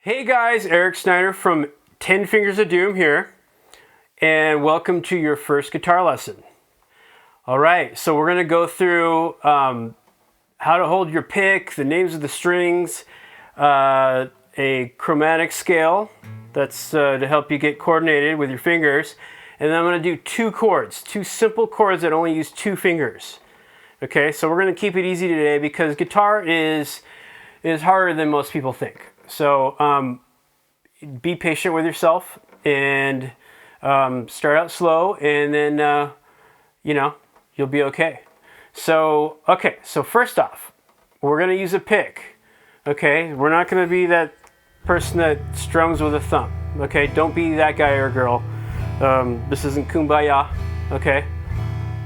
Hey guys, Eric Snyder from 10 Fingers of Doom here, and welcome to your first guitar lesson. Alright, so we're going to go through how to hold your pick, the names of the strings, a chromatic scale, that's to help you get coordinated with your fingers, and then I'm going to do two chords, two simple chords that only use two fingers. Okay, so we're going to keep it easy today because guitar is harder than most people think. So be patient with yourself and start out slow, and then you'll be okay. So first off, we're gonna use a pick. Okay, we're not gonna be that person that strums with a thumb. Okay, don't be that guy or girl. This isn't Kumbaya. Okay,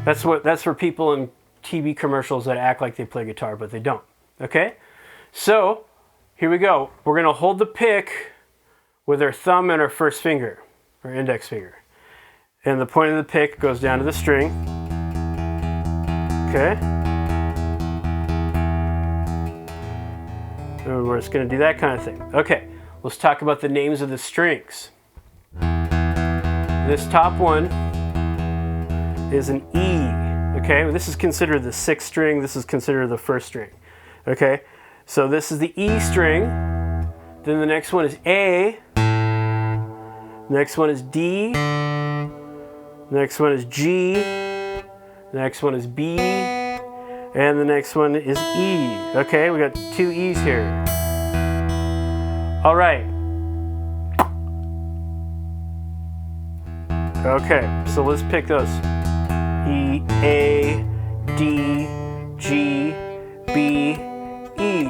that's for people in TV commercials that act like they play guitar but they don't. Okay, so here we go. We're going to hold the pick with our thumb and our first finger, or index finger. And the point of the pick goes down to the string. Okay. And we're just going to do that kind of thing. Okay, let's talk about the names of the strings. This top one is an E. Okay, this is considered the sixth string. This is considered the first string. Okay. So this is the E string, then the next one is A, next one is D, next one is G, next one is B, and the next one is E. Okay, we got two E's here. All right. Okay, so let's pick those. E, A, D, G, B, E.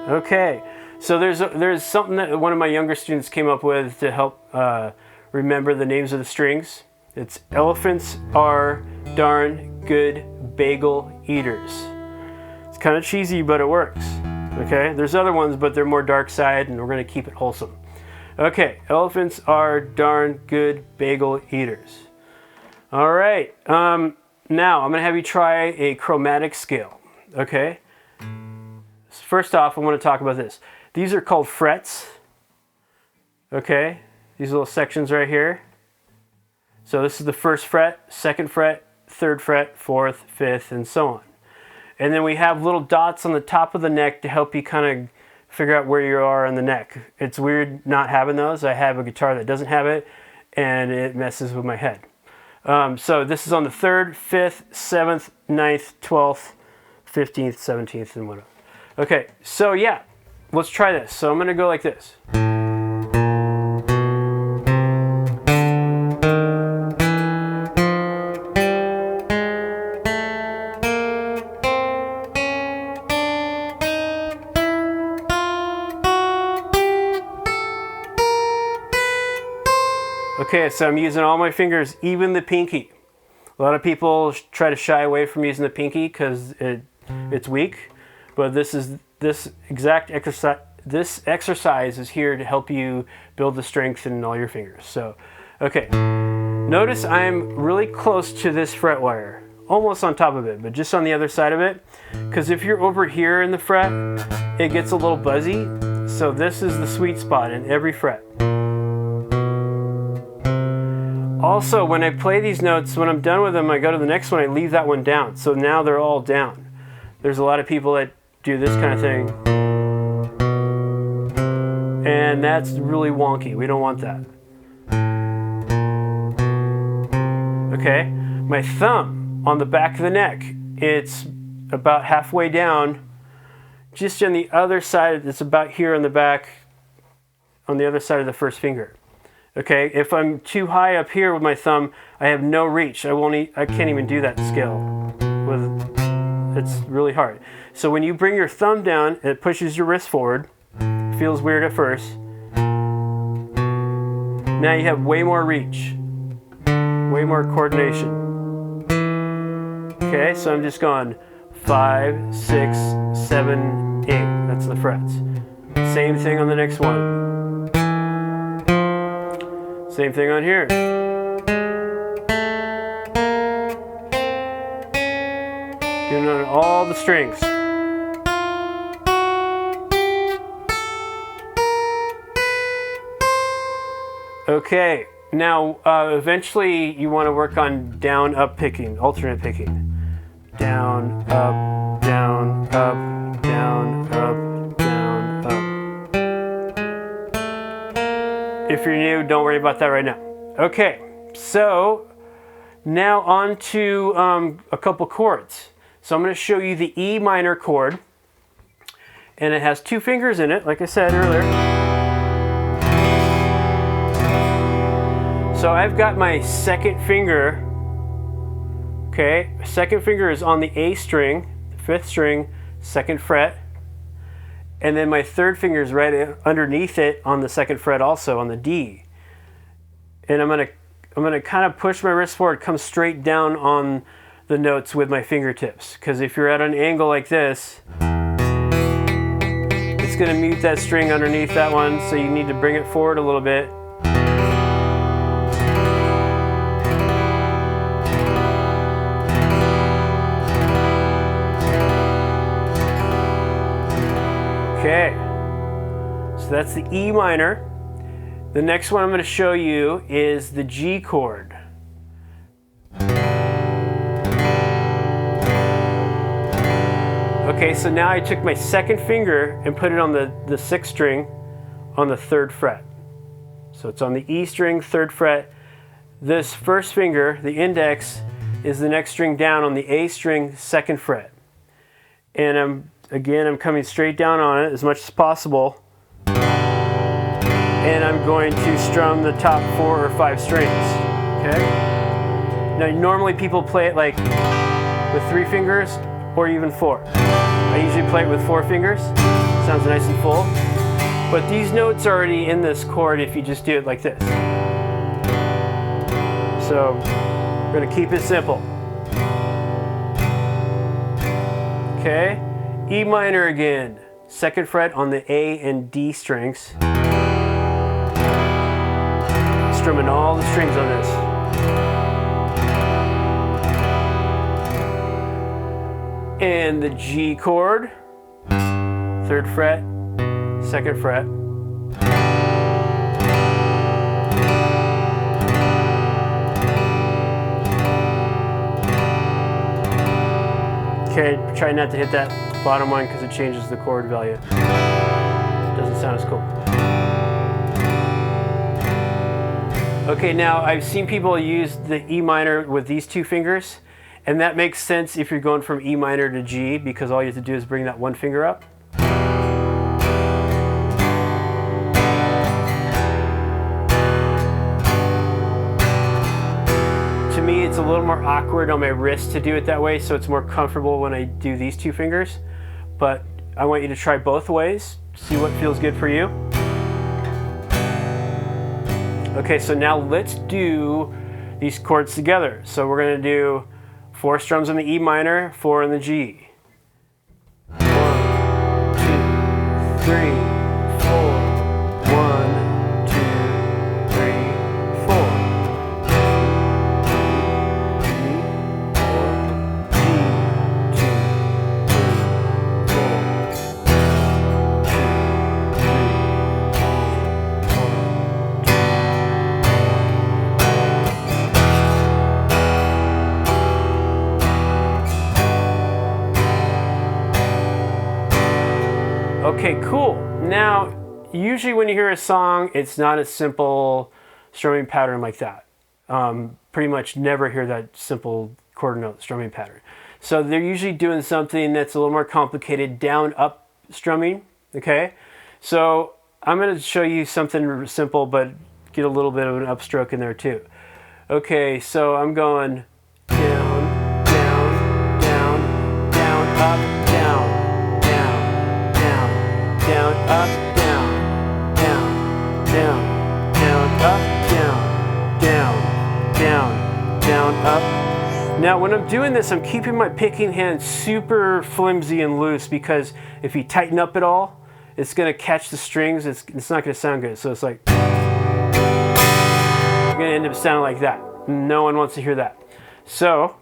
Okay, so there's something that one of my younger students came up with to help remember the names of the strings. It's elephants are darn good bagel eaters. It's kind of cheesy, but it works. Okay, there's other ones, but they're more dark side, and we're going to keep it wholesome. Okay, elephants are darn good bagel eaters. All right, now I'm going to have you try a chromatic scale. Okay. First off, I want to talk about this. These are called frets. Okay, these little sections right here. So this is the first fret, second fret, third fret, fourth, fifth, and so on. And then we have little dots on the top of the neck to help you kind of figure out where you are on the neck. It's weird not having those. I have a guitar that doesn't have it, and it messes with my head. So this is on the 3rd, 5th, 7th, 9th, 12th, 15th, 17th, and whatever. Okay, so yeah, let's try this. So I'm going to go like this. Okay, so I'm using all my fingers, even the pinky. A lot of people try to shy away from using the pinky because it's weak. But this exact exercise. This exercise is here to help you build the strength in all your fingers. So, okay. Notice I'm really close to this fret wire, almost on top of it, but just on the other side of it. Because if you're over here in the fret, it gets a little buzzy. So this is the sweet spot in every fret. Also, when I play these notes, when I'm done with them, I go to the next one. I leave that one down. So now they're all down. There's a lot of people that do this kind of thing, and that's really wonky. We don't want that. Okay, my thumb on the back of the neck, it's about halfway down, just on the other side. It's about here on the back, on the other side of the first finger. Okay, if I'm too high up here with my thumb, I have no reach. I can't even do that scale. It's really hard. So when you bring your thumb down, it pushes your wrist forward. Feels weird at first. Now you have way more reach, way more coordination. Okay, so I'm just going 5, 6, 7, 8. That's the frets. Same thing on the next one. Same thing on here. Doing it on all the strings. Okay, now eventually you want to work on down up picking, alternate picking. Down, up, down, up, down, up, down, up. If you're new, don't worry about that right now. Okay, so now on to a couple chords. So I'm going to show you the E minor chord, and it has 2 fingers in it, like I said earlier. So I've got my second finger. Okay, second finger is on the A string, the 5th string, 2nd fret, and then my third finger is right underneath it on the 2nd fret, also on the D. And I'm gonna kind of push my wrist forward, come straight down on the notes with my fingertips. Because if you're at an angle like this, it's gonna mute that string underneath that one, so you need to bring it forward a little bit. Okay, so that's the E minor. The next one I'm going to show you is the G chord. Okay, so now I took my second finger and put it on the 6th string on the 3rd fret. So it's on the E string, 3rd fret. This first finger, the index, is the next string down on the A string, 2nd fret. And I'm coming straight down on it as much as possible, and I'm going to strum the top 4 or 5 strings. Okay. Now normally people play it like with 3 fingers or even 4. I usually play it with 4 fingers. Sounds nice and full. But these notes are already in this chord if you just do it like this. So we're going to keep it simple. Okay. E minor again, 2nd fret on the A and D strings. Strumming all the strings on this. And the G chord, 3rd fret, 2nd fret. Okay, try not to hit that bottom one because it changes the chord value. Doesn't sound as cool. Okay, now I've seen people use the E minor with these 2 fingers, and that makes sense if you're going from E minor to G, because all you have to do is bring that one finger up. To me, it's a little more awkward on my wrist to do it that way, so it's more comfortable when I do these 2 fingers. But I want you to try both ways, see what feels good for you. Okay, so now let's do these chords together. So we're going to do 4 strums on the E minor, 4 on the G. 1, 2, 3, 4. 1, 2, 3, 4. Okay, cool. Now, usually when you hear a song, it's not a simple strumming pattern like that. Pretty much never hear that simple quarter note strumming pattern. So they're usually doing something that's a little more complicated, down up strumming. Okay, so I'm going to show you something simple, but get a little bit of an upstroke in there too. Okay, so I'm going down, down, down, down, up, down. Down, up, down, down, down, down, up, down, down, down, down, up. Now when I'm doing this, I'm keeping my picking hand super flimsy and loose, because if you tighten up at all, it's going to catch the strings. It's not going to sound good. So it's like, it's going to end up sounding like that. No one wants to hear that. So,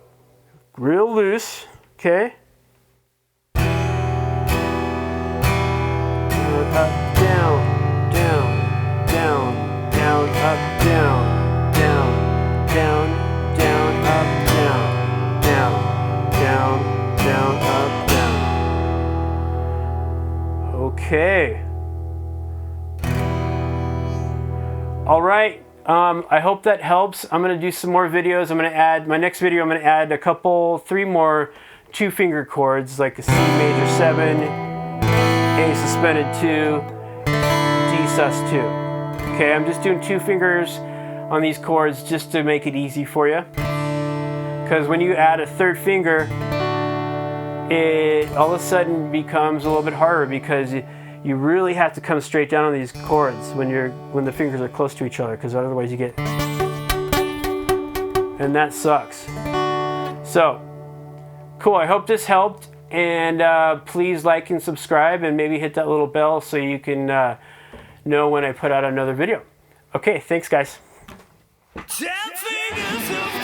real loose, okay? Up, down, down, down, down, up, All right. I hope that helps. I'm going to do some more videos. I'm going to add, my next video, I'm going to add three more 2-finger chords, like a C major 7, A suspended 2, D sus 2. Okay, I'm just doing 2 fingers on these chords just to make it easy for you. Because when you add a 3rd finger, it all of a sudden becomes a little bit harder, because you really have to come straight down on these chords when the fingers are close to each other, because otherwise you get, and that sucks. So cool, I hope this helped, and please like and subscribe, and maybe hit that little bell so you can know when I put out another video. Okay, thanks guys. 10 fingers